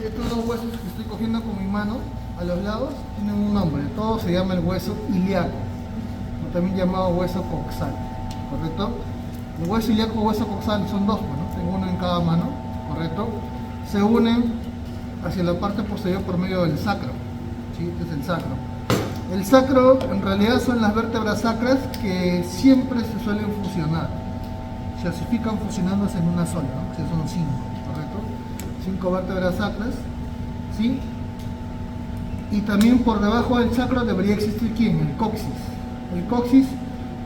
Estos dos huesos que estoy cogiendo con mi mano a los lados tienen un nombre. Todo se llama el hueso ilíaco, o también llamado hueso coxal, ¿correcto? El hueso ilíaco y hueso coxal son dos, ¿no? Tengo uno en cada mano, ¿correcto? Se unen hacia la parte posterior por medio del sacro, ¿sí? Este es el sacro. El sacro en realidad son las vértebras sacras que siempre se suelen fusionar. Se osifican fusionándose en una sola, ¿no? O sea, son 5, ¿correcto? 5 vértebras sacras, ¿sí? Y también por debajo del sacro debería existir ¿quién? El coxis. El coxis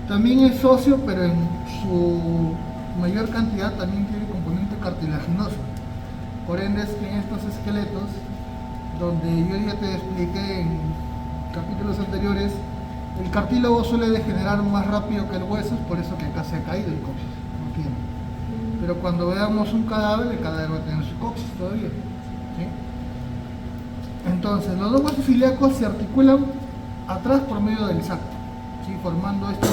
también es óseo, pero en su mayor cantidad también tiene componente cartilaginoso. Por ende es que en estos esqueletos, donde yo ya te expliqué en capítulos anteriores, el cartílago suele degenerar más rápido que el hueso, es por eso que acá se ha caído el coxis, no tiene. Pero cuando veamos un cadáver, el cadáver va a tener su coxis todavía, ¿sí? Entonces, los dos huesos ilíacos se articulan atrás por medio del sacro, ¿sí? Formando estos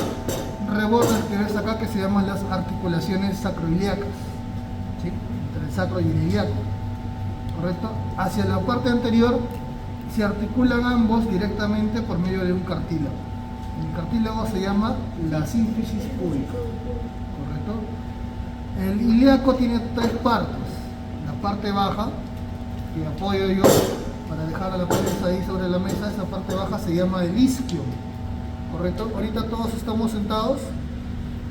rebordes que ves acá que se llaman las articulaciones sacroiliacas, ¿sí? Entre el sacro y el ilíaco, ¿correcto? Hacia la parte anterior se articulan ambos directamente por medio de un cartílago. El cartílago se llama la sínfisis púbica, ¿correcto? El ilíaco tiene 3 partes. La parte baja, que apoyo yo para dejar a la prensa ahí sobre la mesa, esa parte baja se llama el isquio, ¿correcto? Ahorita todos estamos sentados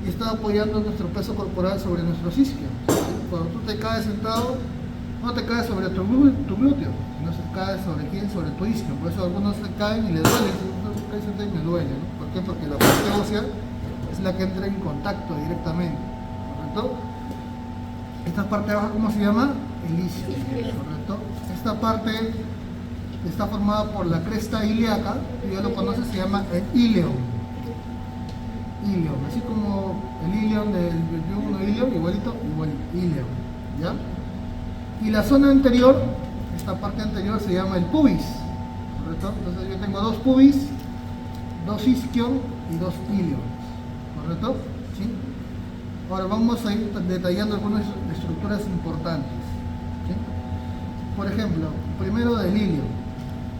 y está apoyando nuestro peso corporal sobre nuestro isquio. Cuando tú te caes sentado, no te caes sobre tu glúteo, sino se cae sobre quién, sobre tu isquio. Por eso algunos se caen y les duele, y me duele, ¿no? ¿Por qué? Porque la parte ósea es la que entra en contacto directamente, ¿correcto? Esta parte baja, ¿cómo se llama? El isquio, ¿correcto? Esta parte está formada por la cresta ilíaca, que ya lo conoces, se llama el íleon. Íleon, así como el íleon del yugo, íleon, igualito, íleon, ¿ya? Y la zona anterior, esta parte anterior se llama el pubis, ¿correcto? Entonces yo tengo 2 pubis, 2 isquion y 2 íleons, ¿correcto? ¿Sí? Ahora vamos a ir detallando algunas estructuras importantes, ¿sí? Por ejemplo, primero del íleon.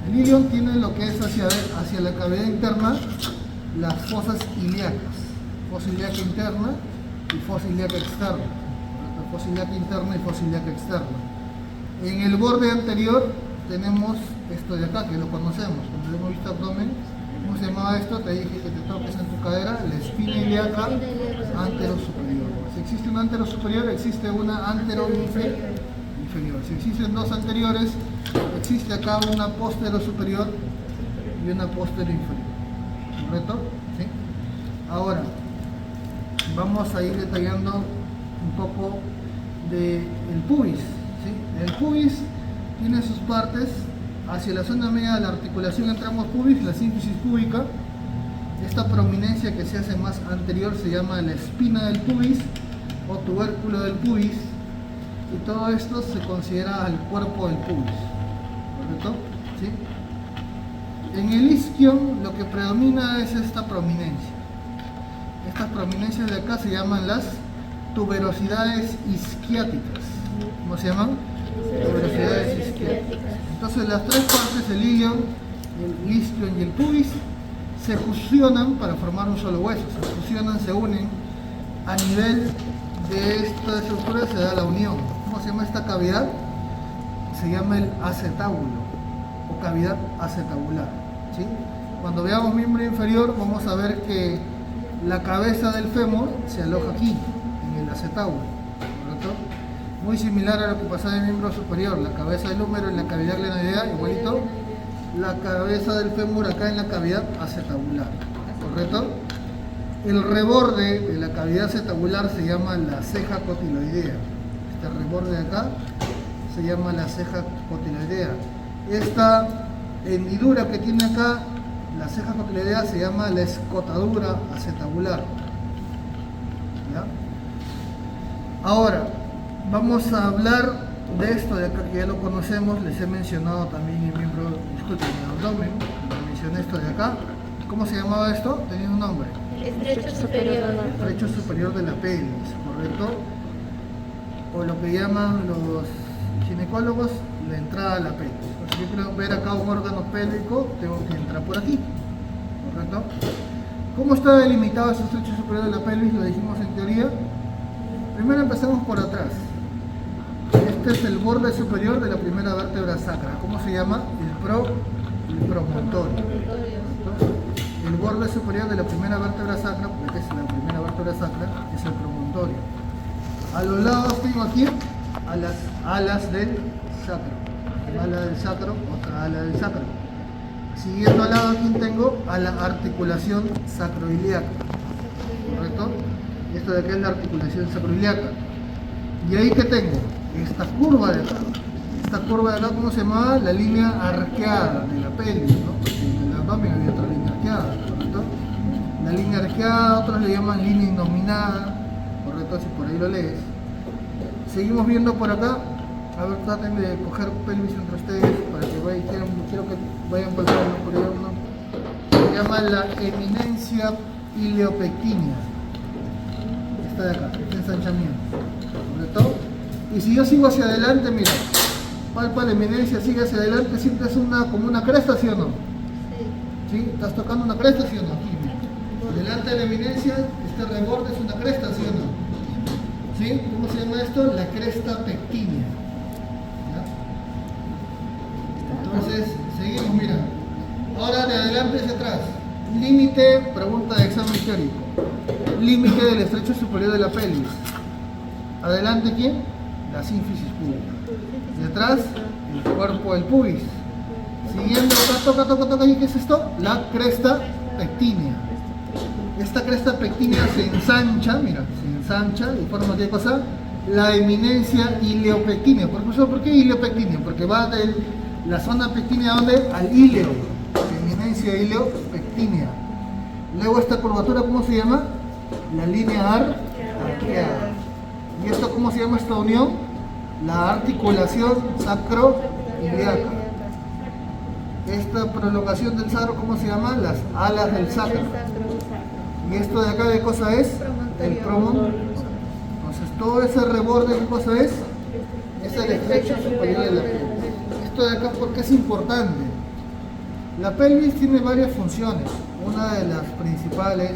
El íleon tiene lo que es hacia la cavidad interna las fosas ilíacas, fosa ilíaca interna y fosa ilíaca externa, fosa ilíaca interna y fosa ilíaca externa. En el borde anterior tenemos esto de acá, que lo conocemos, cuando hemos visto abdomen. ¿Cómo se llamaba esto? Te dije que te toques en tu cadera, la espina ilíaca antero-superior. Si existe una antero-superior, existe una antero-inferior. Si existen 2 anteriores, existe acá una postero-superior y una postero-inferior. ¿Correcto? ¿Sí? Ahora, vamos a ir detallando un poco del pubis, ¿sí? El pubis tiene sus partes hacia la zona media de la articulación entre ambos pubis, la sínfisis púbica. Esta prominencia que se hace más anterior se llama la espina del pubis o tubérculo del pubis, y todo esto se considera el cuerpo del pubis, ¿correcto? ¿Sí? En el isquion lo que predomina es esta prominencia. Estas prominencias de acá se llaman las tuberosidades isquiáticas. ¿Cómo se llaman? Tuberosidades isquiáticas. Entonces las 3 partes, el íleon, el isquion y el pubis, se fusionan para formar un solo hueso. Se fusionan, se unen. A nivel de esta estructura se da la unión. ¿Cómo se llama esta cavidad? Se llama el acetábulo o cavidad acetabular, ¿sí? Cuando veamos miembro inferior vamos a ver que la cabeza del fémur se aloja aquí, en el acetábulo, ¿correcto? Muy similar a lo que pasa en el miembro superior, la cabeza del húmero en la cavidad glenoidea, igualito, la cabeza del fémur acá en la cavidad acetabular, ¿correcto? El reborde de la cavidad acetabular se llama la ceja cotiloidea. Este reborde de acá se llama la ceja cotiloidea. Esta hendidura que tiene acá, la ceja cotiloidea, se llama la escotadura acetabular. ¿Ya? Ahora, vamos a hablar de esto de acá que ya lo conocemos, les he mencionado también el miembro, disculpen, el abdomen, les mencioné esto de acá. ¿Cómo se llamaba esto? Tenía un nombre. Estrecho superior. Estrecho superior de la pelvis, ¿correcto? O lo que llaman los ginecólogos, la entrada a la pelvis. Si yo quiero ver acá un órgano pélvico, tengo que entrar por aquí, ¿correcto? ¿Cómo está delimitado ese estrecho superior de la pelvis? Lo dijimos en teoría. Primero empezamos por atrás. Este es el borde superior de la primera vértebra sacra. ¿Cómo se llama? El promontorio. El borde superior de la primera vértebra sacra, porque es la primera vértebra sacra, es el promontorio. A los lados tengo aquí a las alas del sacro. Ala del sacro, otra ala del sacro. Siguiendo al lado aquí tengo a la articulación sacroiliaca. ¿Correcto? Esto de acá es la articulación sacroiliaca. Y ahí que tengo esta curva de acá. Esta curva de acá, ¿cómo se llama? La línea arqueada de la pelvis, ¿no? Porque en el abdomen había otra línea arqueada, ¿correcto? La línea arqueada, otros le llaman línea innominada, ¿correcto? Si por ahí lo lees. Seguimos viendo por acá. A ver, traten de coger pelvis entre ustedes para que vayan, quiero que vayan pasando por ahí uno. Se llama la eminencia ileopectínea. Está de acá, este ensanchamiento. ¿Correcto? Y si yo sigo hacia adelante, mira, palpa la eminencia, sigue hacia adelante, siempre es como una cresta, ¿sí o no? Sí. ¿Sí? ¿Estás tocando una cresta, sí o no? Aquí, mira. Delante de la eminencia, este reborde es una cresta, ¿sí o no? ¿Sí? ¿Cómo se llama esto? La cresta pectínea. Entonces, seguimos, mira. Ahora de adelante hacia atrás. Límite, pregunta de examen teórico. Límite del estrecho superior de la pelvis. Adelante, ¿quién? La sínfisis púbica. De atrás, el cuerpo del pubis. Siguiendo, toca. ¿Y qué es esto? La cresta pectínea. Esta cresta pectínea se ensancha, mira, se ensancha y forma ¿qué cosa? La eminencia ileopectínea. ¿Por qué ileopectínea? Porque va de la zona pectínea, ¿dónde? Al ileo. Eminencia ileopectínea. Luego esta curvatura, ¿cómo se llama? La línea arqueada. ¿Y esto cómo se llama esta unión? La articulación sacroiliaca. Esta prolongación del sacro, ¿cómo se llama? Las alas del sacro. ¿Y esto de acá qué cosa es? El promontorio. Entonces todo ese reborde, ¿qué cosa es? Es el estrecho superior de la pelvis. Esto de acá, ¿por qué es importante? La pelvis tiene varias funciones. Una de las principales,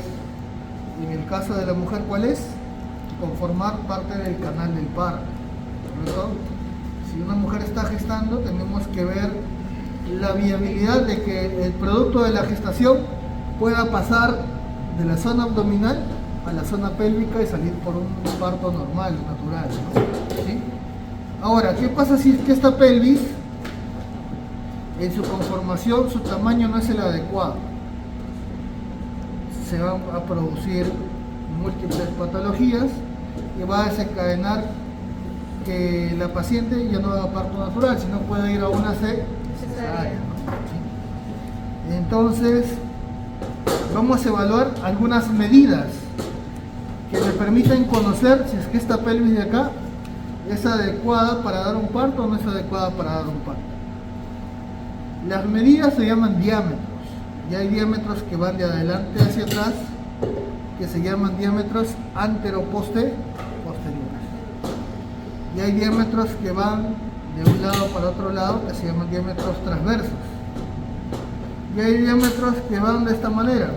en el caso de la mujer, ¿cuál es? Conformar parte del canal del parto. ¿Correcto? Si una mujer está gestando, tenemos que ver la viabilidad de que el producto de la gestación pueda pasar de la zona abdominal a la zona pélvica y salir por un parto normal, natural, ¿no? ¿Sí? Ahora, ¿qué pasa si es que esta pelvis, en su conformación, su tamaño no es el adecuado? Se van a producir múltiples patologías y va a desencadenar que la paciente ya no haga parto natural, sino puede ir a una cesárea, ¿no? ¿Sí? Entonces, vamos a evaluar algunas medidas que le permitan conocer si es que esta pelvis de acá es adecuada para dar un parto o no es adecuada para dar un parto. Las medidas se llaman diámetros. Y hay diámetros que van de adelante hacia atrás, que se llaman diámetros antero-posteriores. Y hay diámetros que van de un lado para otro lado, que se llaman diámetros transversos. Y hay diámetros que van de esta manera,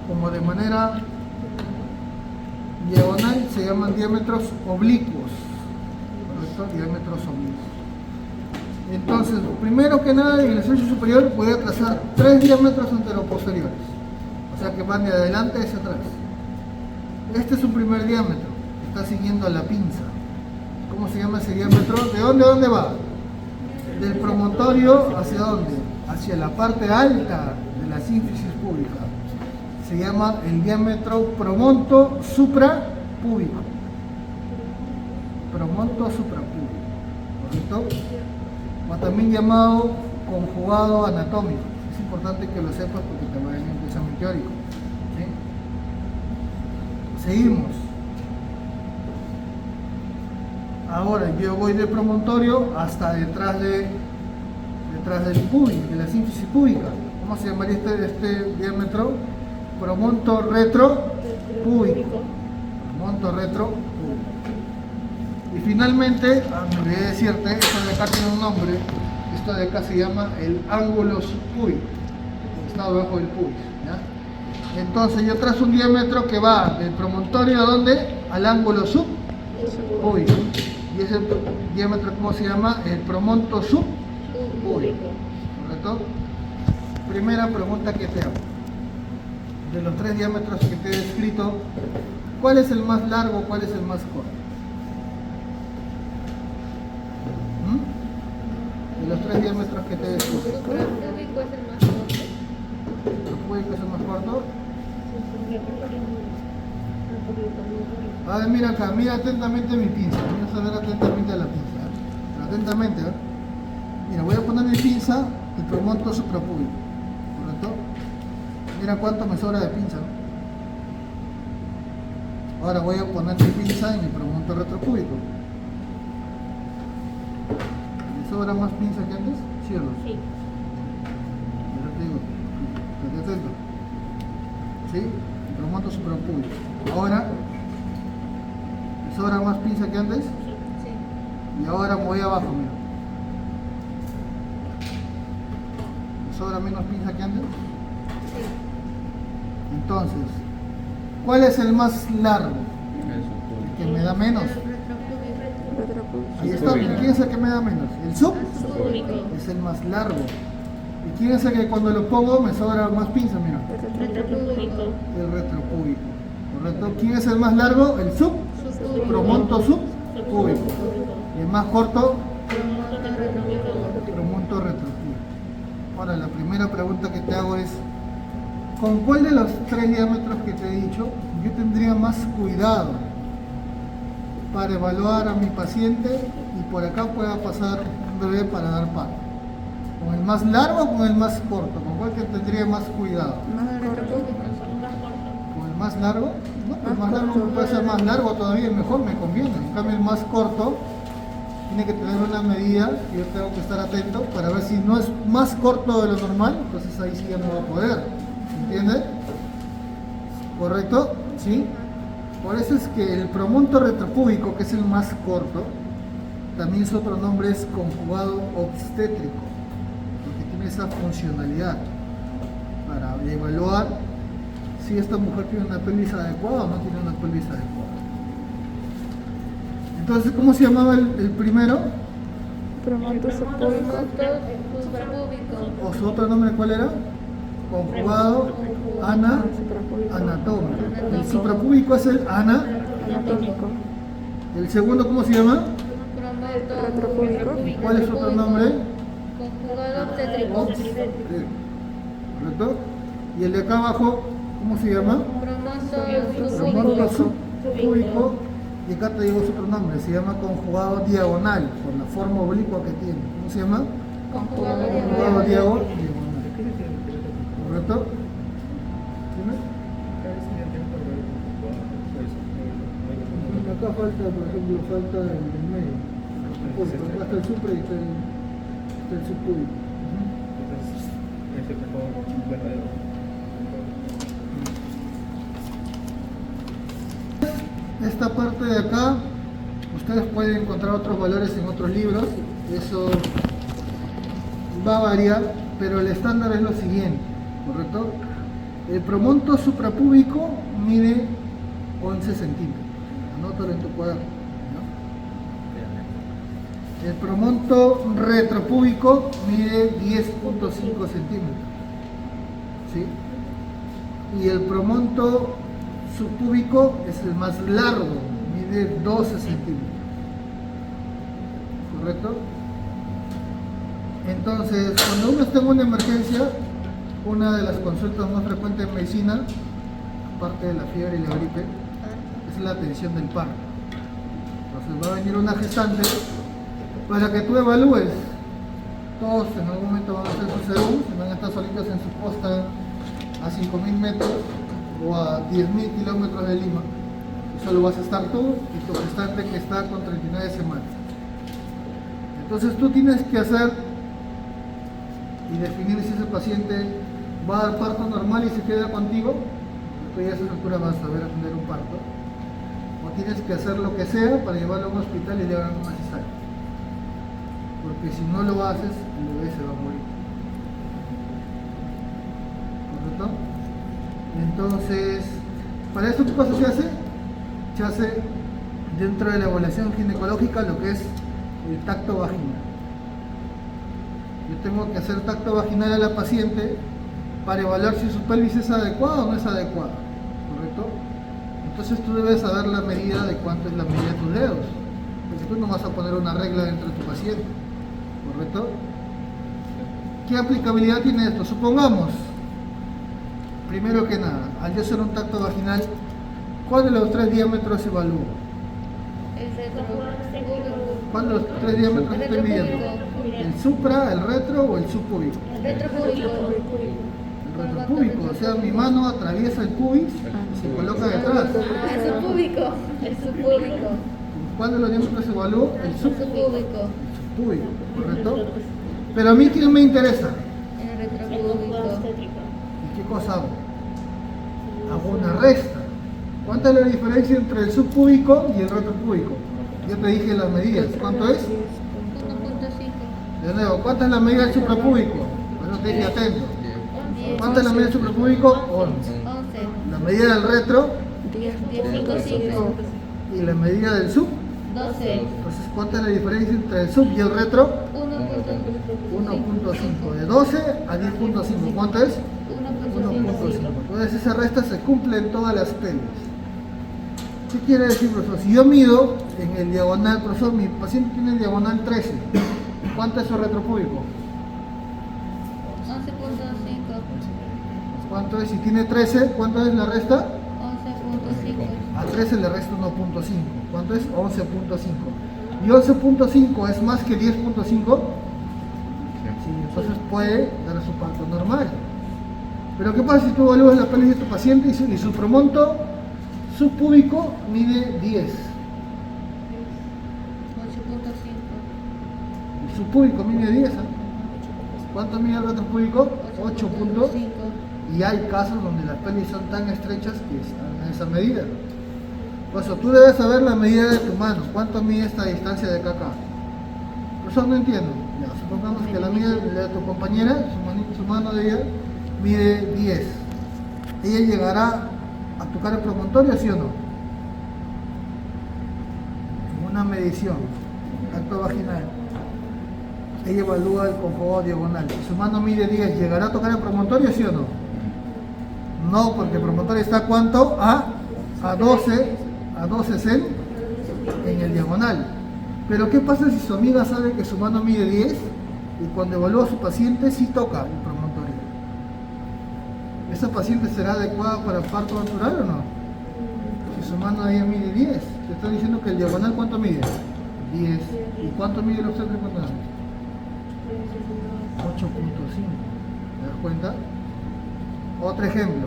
como de manera diagonal, se llaman diámetros oblicuos. ¿Correcto? Diámetros oblicuos. Entonces, primero que nada, en el estrecho superior voy a trazar 3 diámetros anteroposteriores, o sea que van de adelante hacia atrás. Este es un primer diámetro, está siguiendo a la pinza. ¿Cómo se llama ese diámetro? ¿De dónde a dónde va? Del promontorio hacia dónde? Hacia la parte alta de la sínfisis púbica. Se llama el diámetro promonto suprapúbico. Promonto suprapúbico, ¿correcto? O también llamado conjugado anatómico. Es importante que lo sepas porque te va a venir un examen teórico. ¿Sí? Seguimos. Ahora yo voy del promontorio hasta detrás del púbico, de la sínfisis púbica. ¿Cómo se llamaría este diámetro? Promonto retropúbico. Promonto retropúbico. Y finalmente, me olvidé de decirte, esto de acá tiene un nombre, esto de acá se llama el ángulo subpúbico, está debajo del pubis, ¿ya? Entonces yo trazo un diámetro que va del promontorio ¿a dónde? Al ángulo subpúbico. Y ese diámetro, ¿cómo se llama? El promonto subpúbico, ¿correcto? Primera pregunta que te hago. De los tres diámetros que te he descrito, ¿cuál es el más largo, cuál es el más corto? De los tres diámetros que te he descrito. El suprapúbico es el más corto. ¿El suprapúbico es el más corto? A ver, mira acá, mira atentamente mi pinza. Vamos a ver atentamente a la pinza. Pero atentamente, ¿eh? Mira, voy a poner mi pinza y promonto suprapúbico. ¿Correcto? Mira cuánto me sobra de pinza, ¿no? Ahora voy a poner mi pinza en mi promonto retropúbico. ¿Me sobra más pinza que antes? ¿Sí o no? Sí. Yo te digo, estate atento. ¿Sí? Promonto suprapúbico. Ahora, ¿me sobra más pinza que antes? Sí. Y ahora me voy abajo, mira. ¿Me sobra menos pinza que antes? Sí. Entonces, ¿cuál es el más largo? El que me da menos. Ahí está. ¿Y quién es el que me da menos? El Subpúbico. es el más largo. ¿Y quién es el que cuando lo pongo me sobra más pinza? Mira. Retropúbico. El retropúbico. ¿Correcto? ¿Quién es el más largo? El promonto subpúbico. Y el más corto, promonto retropúbico. Ahora, la primera pregunta que te hago es, ¿con cuál de los tres diámetros que te he dicho yo tendría más cuidado para evaluar a mi paciente y por acá pueda pasar un bebé para dar parto? ¿Con el más largo o con el más corto? ¿Con cuál que tendría más cuidado? ¿Con el más largo? No, el más largo puede ser más largo todavía, mejor me conviene. En cambio, el más corto tiene que tener una medida que yo tengo que estar atento para ver si no es más corto de lo normal, entonces ahí sí ya no va a poder. ¿Entiendes? ¿Correcto? ¿Sí? Por eso es que el promonto retropúbico, que es el más corto, también su otro nombre es conjugado obstétrico, porque tiene esa funcionalidad para evaluar si esta mujer tiene una pelvis adecuada o no tiene una pelvis adecuada. Entonces, ¿cómo se llamaba el primero? Promonto subpúbico. Suprapúbico. ¿O su otro nombre cuál era? Conjugado anatómico. El suprapúbico es el Anatómico. El segundo, ¿cómo se llama? Retropúbico. ¿Cuál es su otro nombre? Conjugado obstétrico. ¿Correcto? Y el de acá abajo, ¿cómo se llama? Promonto Promonto subpúbico. Y acá te digo su otro nombre, se llama conjugado diagonal, por la forma oblicua que tiene. ¿Cómo se llama? Conjugado diagonal. ¿Correcto? ¿Dime? Acá falta, por ejemplo, falta el medio. Acá está el supra y está el subpúbico. Esta parte de acá, ustedes pueden encontrar otros valores en otros libros, eso va a variar, pero el estándar es lo siguiente, ¿correcto? El promonto suprapúbico mide 11 centímetros, anótalo en tu cuaderno, ¿no? El promonto retropúbico mide 10.5 centímetros, ¿sí? Y el promonto subpúbico es el más largo, mide 12 centímetros, ¿correcto? Entonces, cuando uno está en una emergencia, una de las consultas más frecuentes en medicina, aparte de la fiebre y la gripe, es la atención del parto. Entonces va a venir una gestante para que tú evalúes. Todos en algún momento van a hacer su serum, se van a estar solitos en su posta a 5.000 metros o a 10.000 kilómetros de Lima. Solo vas a estar tú y tu gestante que está con 39 semanas. Entonces tú tienes que hacer y definir si ese paciente va a dar parto normal y se queda contigo. Tú ya a esa altura vas a saber atender un parto. o tienes que hacer lo que sea para llevarlo a un hospital y le hagan una cesárea. Porque si no lo haces, el bebé se va a morir. ¿Correcto? Entonces, para eso, ¿qué cosa se hace? Se hace dentro de la evaluación ginecológica lo que es el tacto vaginal. Yo tengo que hacer tacto vaginal a la paciente para evaluar si su pelvis es adecuada o no es adecuada, ¿correcto? Entonces tú debes saber la medida de cuánto es la medida de tus dedos, porque tú no vas a poner una regla dentro de tu paciente, ¿correcto? ¿Qué aplicabilidad tiene esto? Supongamos, primero que nada, al yo hacer un tacto vaginal, ¿cuál de los 3 diámetros evalúo? El retropúbico. ¿Cuál de los 3 diámetros estoy midiendo? ¿El supra, el retro o el subpúbico? El retropúbico. El retropúbico, o sea, mi mano atraviesa el pubis y se coloca detrás. El subpúbico. El subpúbico. ¿Cuál de los diámetros evalúo? El El subpúbico. subpúbico, ¿correcto? Pero a mí, ¿quién me interesa? El retropúbico. ¿Y qué cosa hago? Hago una resta. ¿Cuánta es la diferencia entre el subpúbico y el retropúbico? Yo te dije las medidas. ¿Cuánto es? 1.5. De nuevo, ¿cuánta es la medida del suprapúbico? Por eso te dije atento. 10. ¿Cuánta es la medida del suprapúbico? 11. 11. La medida del retro 10.5. y la medida del sub. 12. Entonces, ¿cuánta es la diferencia entre el sub y el retro? 1.5. 1.5. De 12 a 10.5. ¿Cuánto es? 1.5. 1.5. Entonces esa resta se cumple en todas las pelvis. ¿Qué quiere decir, profesor? Si yo mido en el diagonal, profesor, mi paciente tiene el diagonal 13. ¿Cuánto es su retropúbico? 11.5. ¿Cuánto es? Si tiene 13, ¿cuánto es la resta? 11.5. A 13 le resta 1.5. ¿Cuánto es? 11.5. ¿Y 11.5 es más que 10.5? Sí, entonces puede dar su parto normal. Pero ¿qué pasa si tú evalúas la pelvis de tu paciente y su promonto subpúbico mide 10? 8.5. El subpúbico mide 10. ¿Eh? ¿Cuánto mide el retropúbico? 8 puntos. 5. Y hay casos donde las pelvis son tan estrechas que están en esa medida. Por eso tú debes saber la medida de tu mano. ¿Cuánto mide esta distancia de acá a acá? Por eso no entiendo. Ya, supongamos que la medida de tu compañera, su mano de ella, mide 10. ¿Ella llegará a tocar el promontorio, sí o no? En una medición, acto vaginal, ella evalúa el conjugo diagonal. Si su mano mide 10, ¿llegará a tocar el promontorio, sí o no? No, porque el promontorio está ¿a cuánto? A 12 cen en el diagonal. Pero ¿qué pasa si su amiga sabe que su mano mide 10 y cuando evalúa a su paciente sí toca el promontorio? ¿Esa paciente será adecuada para el parto natural o no? Si su mano de ella mide 10, te estoy diciendo que el diagonal ¿cuánto mide? 10. ¿Y cuánto mide el obstáculo? 8.5. ¿Te das cuenta? Otro ejemplo.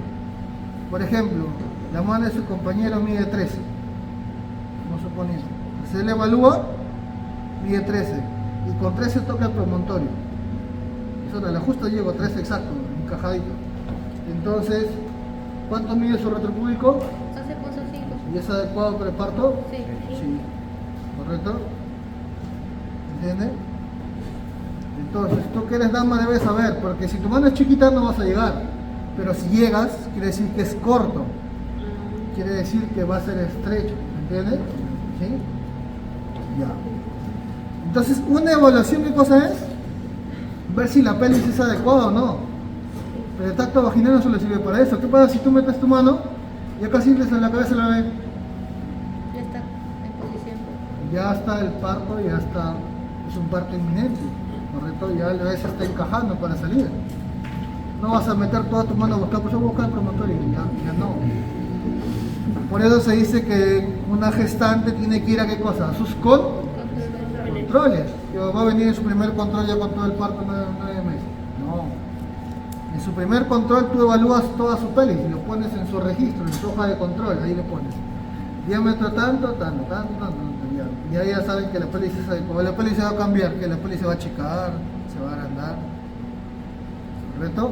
Por ejemplo, la mano de su compañero mide 13. Vamos suponiendo. Se le evalúa, mide 13. Y con 13 toca el promontorio. Eso la justo llego a 13 exacto, encajadito. Entonces, ¿cuánto mide su retropúbico? 11.5. ¿Y es adecuado para el parto? Sí. Sí. ¿Correcto? ¿Entiendes? Entonces, tú que eres dama debes saber, porque si tu mano es chiquita no vas a llegar. Pero si llegas, quiere decir que es corto. Quiere decir que va a ser estrecho. ¿Entiendes? ¿Sí? Ya. Entonces, una evaluación, ¿qué cosa es? Ver si la pelvis es adecuada o no. Pero el tacto vaginal no solo sirve para eso. ¿Qué pasa si tú metes tu mano y acá sientes en la cabeza la bebé? Ya está en posición. Ya está el parto, ya está, es un parto inminente, ¿correcto? Ya el bebé se está encajando para salir. No vas a meter toda tu mano a buscar, pues yo voy a buscar el promontorio, ya no. Por eso se dice que una gestante tiene que ir a qué cosa, a sus controles. Que va a venir en su primer control ya con todo el parto 9 meses. No. En su primer control tú evalúas toda su pelvis y lo pones en su registro, en su hoja de control, ahí le pones. Diámetro tanto. Y ahí ya saben que la pelvis es adecuada. La pelvis se va a cambiar, que la pelvis se va a achicar, se va a agrandar. ¿Correcto?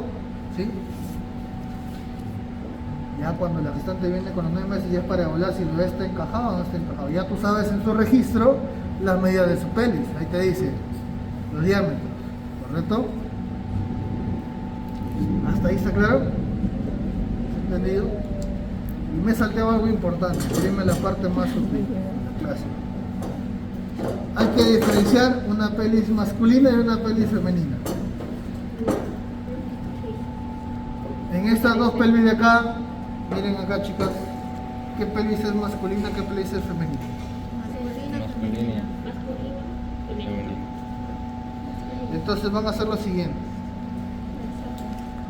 ¿Sí? Ya cuando la gestante viene con los 9 meses ya es para evaluar si lo está encajado o no está encajado. Ya tú sabes en tu registro las medidas de su pelvis. Ahí te dice los diámetros, ¿correcto? ¿Hasta ahí está claro? ¿Entendido? Y me salteo algo importante, dime la parte más útil de la clase. Hay que diferenciar una pelvis masculina y una pelvis femenina. En estas dos pelvis de acá, miren acá chicas, ¿qué pelvis es masculina, qué pelvis es femenina? Masculina. Entonces van a hacer lo siguiente.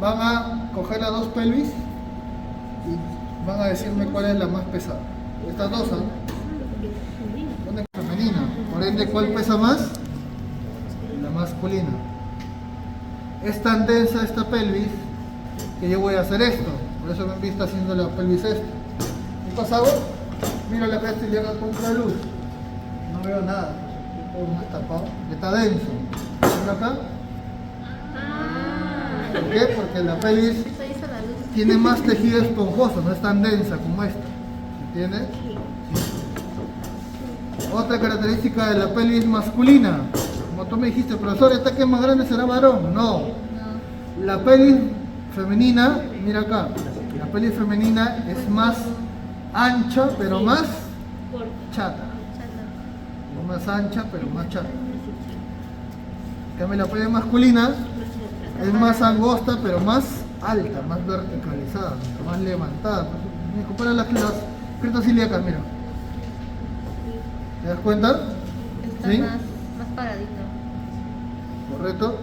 Van a coger las dos pelvis y van a decirme cuál es la más pesada. Estas dos, ¿ah? Una es femenina. Por ende, ¿cuál pesa más? La masculina. Es tan densa esta pelvis que yo voy a hacer esto. Por eso me han visto haciendo la pelvis esto. ¿Qué pasa ahora? Miro la cabeza y le hago contra la luz. No veo nada. Todo más tapado. Está denso. Mira acá. ¿Por qué? Porque la pelvis Eso hizo la luz. tiene más tejido esponjoso, no es tan densa como esta. ¿Entiendes? Sí. Otra característica de la pelvis masculina. Como tú me dijiste, profesor, ¿esta que es más grande será varón? No. No. La pelvis femenina, mira acá, la pelvis femenina es más ancha, pero más chata. Chata. No más ancha, pero más chata. En cambio, la pelvis masculina es más angosta, pero más alta, más verticalizada, más levantada. Me compara las criptas ilíacas, mira. ¿Te das cuenta? Está ¿Sí? más paradito. ¿Correcto?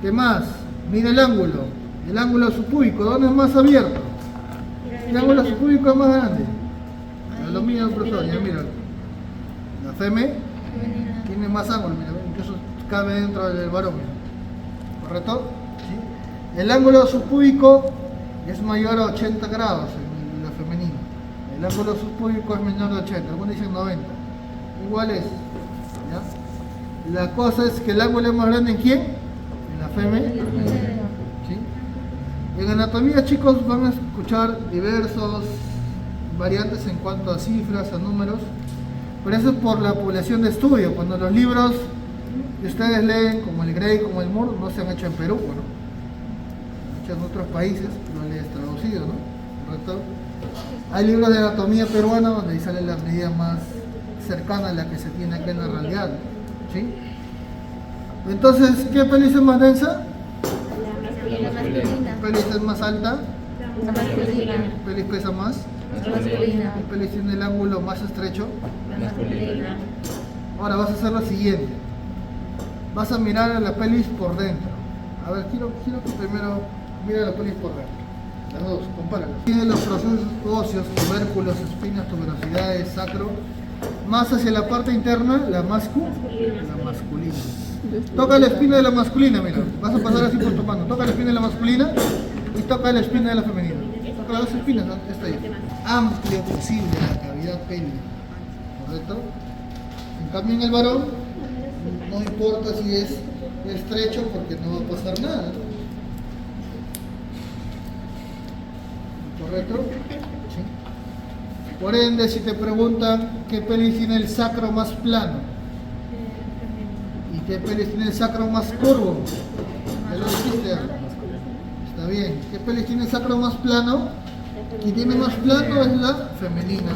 ¿Qué más? Mira el ángulo subpúbico, ¿dónde es más abierto? El ángulo subpúbico es más grande. Lo mío, profesor, ya mira. La feme Femenina. tiene más ángulo, mira, incluso cabe dentro del varón. ¿Correcto? ¿Sí? El ángulo subpúbico es mayor a 80 grados en la femenina. El ángulo subpúbico es menor de 80, algunos dicen 90. Igual es. ¿Ya? La cosa es que el ángulo es más grande en quién? En la femenina. ¿Sí? En anatomía, chicos, van a escuchar diversos variantes en cuanto a cifras, a números, pero eso es por la población de estudio. Cuando los libros que ustedes leen, como el Gray, como el Moore, no se han hecho en Perú, bueno, se han hecho en otros países, no les he traducido, ¿no? ¿Correcto? Hay libros de anatomía peruana donde ahí sale la medida más cercana a la que se tiene aquí en la realidad, ¿sí? Entonces, ¿qué pelvis es más densa? La masculina. ¿Qué pelvis es más alta? La masculina. ¿Qué pelvis pesa más? La masculina. ¿Qué pelvis tiene el ángulo más estrecho? La masculina. Ahora vas a hacer lo siguiente. Vas a mirar a la pelvis por dentro. A ver, quiero que primero mire la pelvis por dentro. Las dos, compáralas. Tiene los procesos óseos, tubérculos, espinas, tuberosidades, sacro. Más hacia la parte interna, la masculina. Toca la espina de la masculina, mira. Vas a pasar así por tu mano. Toca la espina de la masculina y toca la espina de la femenina. Toca las dos espinas, ¿no? Esta ahí. Amplio posible la cavidad pélvica. ¿Correcto? En cambio en el varón, no importa si es estrecho porque no va a pasar nada. ¿Correcto? Sí. Por ende, si te preguntan qué pelvis tiene el sacro más plano y qué pelvis tiene el sacro más curvo, ya lo dijiste. Está bien. ¿Qué pelvis tiene el sacro más plano? Quien tiene más plano es la femenina.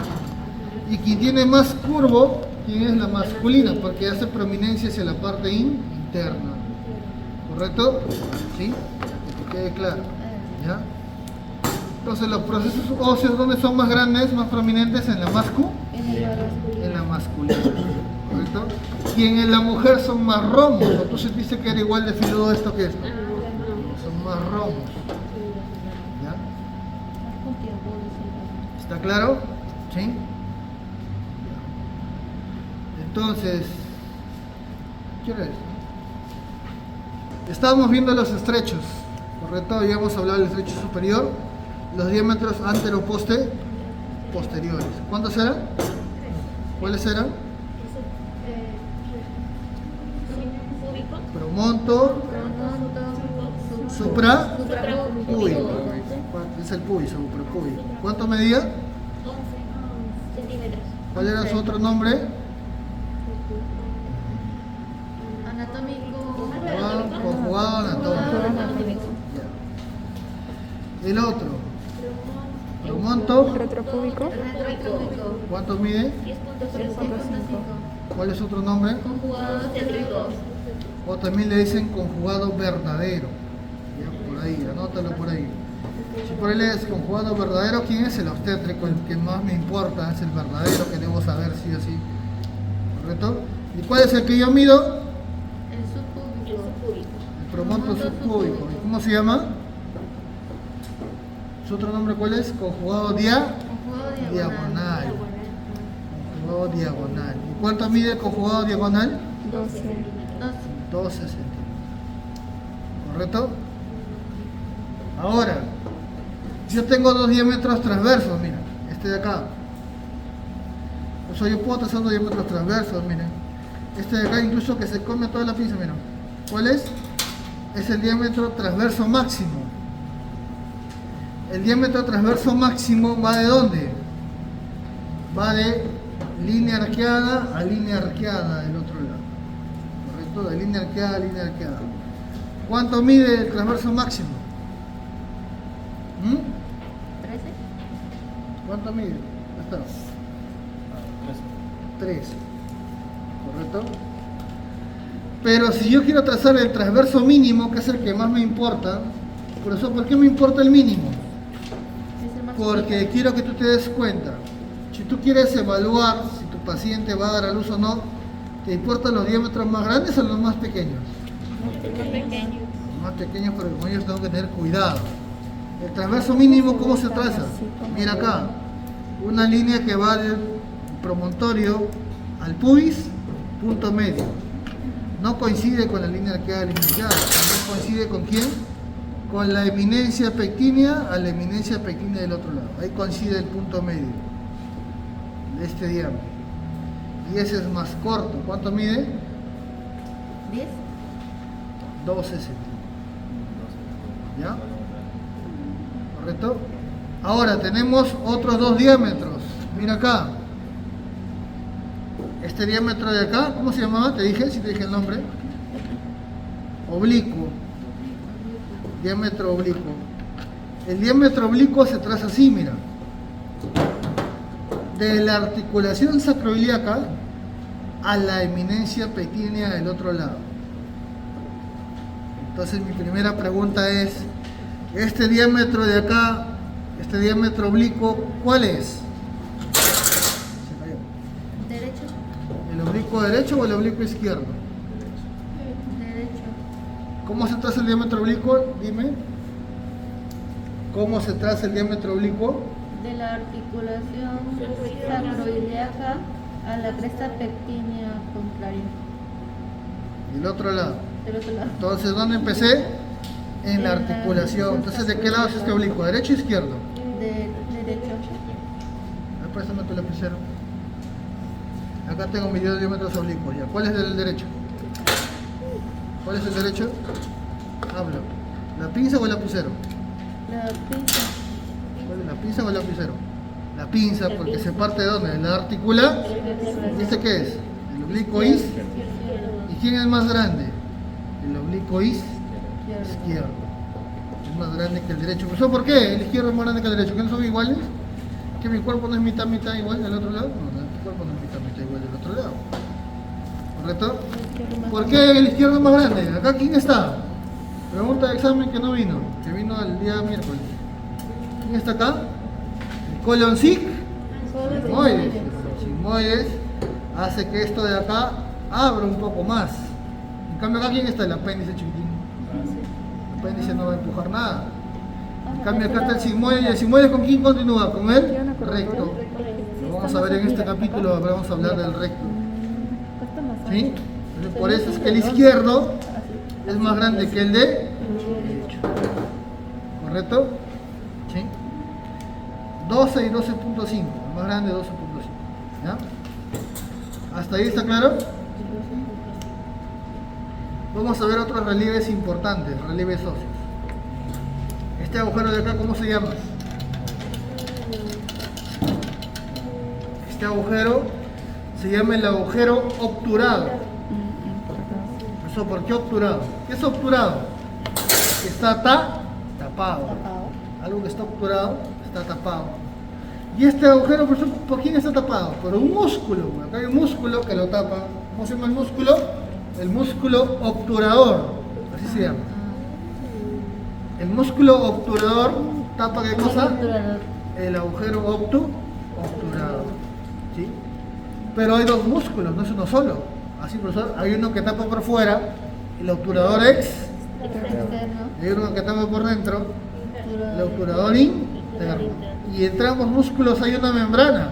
Y quien tiene más curvo, ¿quién es la masculina? Porque hace prominencia hacia la parte interna. ¿Correcto? ¿Sí? Que te quede claro. ¿Ya? Entonces los procesos óseos, ¿dónde son más grandes, más prominentes? En la en la masculina. ¿Correcto? Y en la mujer son más romos. ¿O tú sentiste que era igual de filudo esto que esto? Son más romos. ¿Ya? ¿Está claro? ¿Sí? Entonces, ¿qué hora es? Estábamos viendo los estrechos, ¿correcto? Habíamos hablado del estrecho superior, los diámetros posteriores. ¿Cuántos eran? ¿Cuáles eran? Promonto, suprapúbico. Es el pubis, pero pubis. ¿Cuánto medía? 11 centímetros. ¿Cuál era su otro nombre? Anatómico. Conjugado anatómico. Ya. El otro. Promonto. Retropúbico. Retropúbico. ¿Cuánto mide? 10.5. ¿Cuál es su otro nombre? Conjugados tétricos. O también le dicen conjugado verdadero. Ya, por ahí, anótalo por ahí. Si por ahí lees conjugado verdadero, ¿quién es el obstétrico? El que más me importa es el verdadero, que debo saber sí o sí. ¿Correcto? ¿Y cuál es el que yo mido? El subpúbico. El promonto subpúbico. ¿Y cómo se llama? ¿Su otro nombre cuál es? Conjugado diagonal. Conjugado diagonal. ¿Y cuánto mide el conjugado diagonal? 12. 12 centímetros. ¿Correcto? Ahora, yo tengo dos diámetros transversos, mira, este de acá. O sea, yo puedo trazar dos diámetros transversos, miren. Este de acá incluso que se come toda la pinza, mira. ¿Cuál es? Es el diámetro transverso máximo. El diámetro transverso máximo va de dónde? Va de línea arqueada a línea arqueada del otro lado. ¿Correcto? De línea arqueada a línea arqueada. ¿Cuánto mide el transverso máximo? 13. ¿Cuánto mide? Ya está. 3. ¿Correcto? Pero si yo quiero trazar el transverso mínimo, que es el que más me importa, por eso, ¿por qué me importa el mínimo? Es el más Porque chiquito. quiero que tú te des cuenta. Si tú quieres evaluar si tu paciente va a dar a luz o no, ¿te importan los diámetros más grandes o los más pequeños? Los más pequeños, porque con ellos tengo que tener cuidado. El transverso mínimo, ¿cómo se traza? Mira acá, una línea que va del promontorio al pubis, punto medio. No coincide con la línea arqueada lineal, no coincide con quién? Con la eminencia pectínea a la eminencia pectínea del otro lado. Ahí coincide el punto medio de este diámetro. Y ese es más corto. ¿Cuánto mide? 10. 12 centímetros. ¿Ya? ¿Correcto? Ahora tenemos otros dos diámetros. Mira acá. Este diámetro de acá, ¿cómo se llamaba? Te dije, si te dije el nombre. Oblicuo. Diámetro oblicuo. El diámetro oblicuo se traza así, mira. De la articulación sacroiliaca a la eminencia pectínea del otro lado. Entonces mi primera pregunta es, este diámetro de acá, este diámetro oblicuo, ¿cuál es? Se cayó. Derecho. ¿El oblicuo derecho o el oblicuo izquierdo? Derecho. ¿Cómo se traza el diámetro oblicuo? Dime. ¿Cómo se traza el diámetro oblicuo? De la articulación sacroiliaca a la cresta pectínea contraria. Del otro lado. Del otro lado. Entonces, ¿dónde empecé? En la articulación. Entonces, ¿de qué lado es este oblicuo? ¿Derecho o izquierdo? De derecho. A ver, préstame tu lapicero. Acá tengo mis diámetros oblicuos. Ya. ¿Cuál es el derecho? ¿Cuál es el derecho? Hablo. ¿La pinza o el lapicero? La pinza. ¿Cuál es la pinza o el lapicero? La pinza, porque se parte de dónde? De la articula. ¿Y este qué es? El oblicuo is. ¿Y quién es más grande? El oblicuo is izquierdo. Es más grande que el derecho. ¿Por qué? El izquierdo es más grande que el derecho. ¿Que no son iguales? ¿Que mi cuerpo no es mitad igual del otro lado? No, mi cuerpo no es mitad igual del otro lado. ¿Correcto? ¿Por qué el izquierdo es más grande? ¿Acá quién está? Pregunta de examen que no vino, que vino el día miércoles. ¿Quién está acá? El colon sigmoides. El sigmoides hace que esto de acá abra un poco más. En cambio acá, ¿quién está? El apéndice chiquitín. El apéndice no va a empujar nada. En cambio acá está el sigmoide. ¿Y el sigmoide con quién continúa? Con el recto. Lo vamos a ver en este capítulo, vamos a hablar del recto. ¿Sí? Entonces, por eso es que el izquierdo es más grande que el de derecho. ¿Correcto? ¿Sí? 12 y 12.5. El más grande 12.5. ¿Ya? ¿Hasta ahí está claro? Vamos a ver otros relieves importantes, relieves óseos. Este agujero de acá, ¿cómo se llama? Este agujero se llama el agujero obturado. ¿Eso por qué obturado? ¿Qué es obturado? Que está tapado. Tapado. Algo que está obturado está tapado. Y este agujero, ¿por quién está tapado? Por un músculo. Acá hay un músculo que lo tapa. ¿Cómo se llama el músculo? El músculo obturador. Así se llama. El músculo obturador tapa ¿qué cosa? Obturador. El agujero obturado. ¿Sí? Pero hay dos músculos, no es uno solo. Así, profesor, hay uno que tapa por fuera, el obturador Externo. y hay uno que tapa por dentro, el obturador interno. Y entre ambos músculos hay una membrana.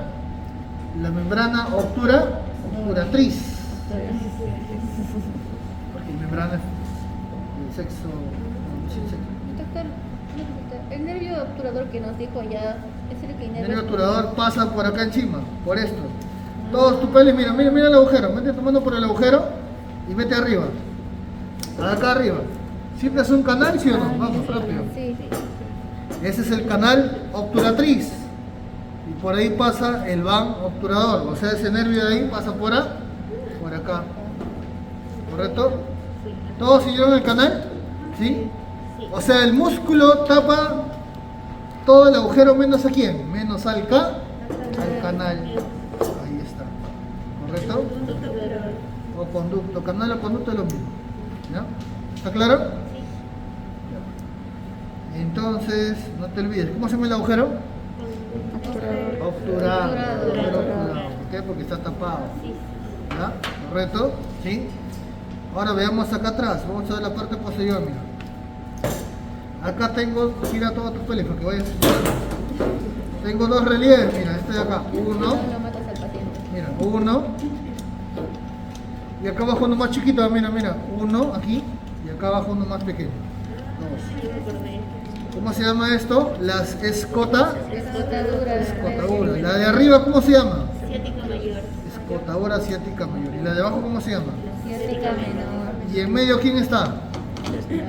La membrana obturatriz. Porque membrana es el sexo. Doctor, una pregunta. El nervio obturador que nos dijo ya es el que El inerva. nervio obturador pasa por acá encima, por esto. Todos tus pelos, mira el agujero. Mete tu mano por el agujero y vete arriba. Acá arriba. ¿Siempre es un canal, sí o no? Vamos, rápido. Sí. Ese es el canal obturatriz. Y por ahí pasa el van obturador. O sea, ese nervio de ahí pasa por acá. ¿Correcto? ¿Todos siguieron el canal? ¿Sí? O sea, el músculo tapa todo el agujero menos a quién? Menos al canal. Ahí está. ¿Correcto? O conducto. Canal o conducto es lo mismo. ¿Ya? ¿Está claro? Ya. Entonces, no te olvides. ¿Cómo se llama el agujero? Obturado. Agujero obturado. ¿Por qué? Porque está tapado. ¿Ya? ¿Correcto? ¿Sí? Ahora veamos acá atrás. Vamos a ver la parte posterior, mira. Acá tengo, mira todos tus pelos porque vayas. Tengo dos relieves, mira, este de acá. Uno, No matas al paciente. mira, uno. Y acá abajo uno más chiquito, mira. Uno aquí y acá abajo uno más pequeño. Dos. ¿Cómo se llama esto? Las escotaduras. La de arriba, ¿cómo se llama? Asiática mayor. Escotadura asiática mayor. ¿Y la de abajo cómo se llama? Asiática menor. ¿Y en medio quién está? Espina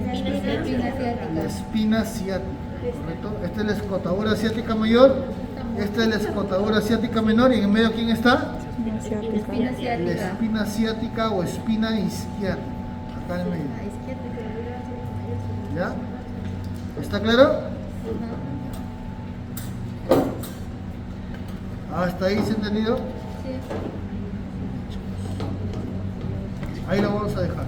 La asiática. espina asiática. ¿Correcto? Esta es la escotadura asiática mayor. Esta es la escotadura asiática menor. ¿Y en medio quién está? Asiática. Espina La asiática. espina asiática o espina isquiática. Acá en medio. ¿Ya? ¿Está claro? ¿Hasta ahí se ha entendido? Sí. Ahí lo vamos a dejar.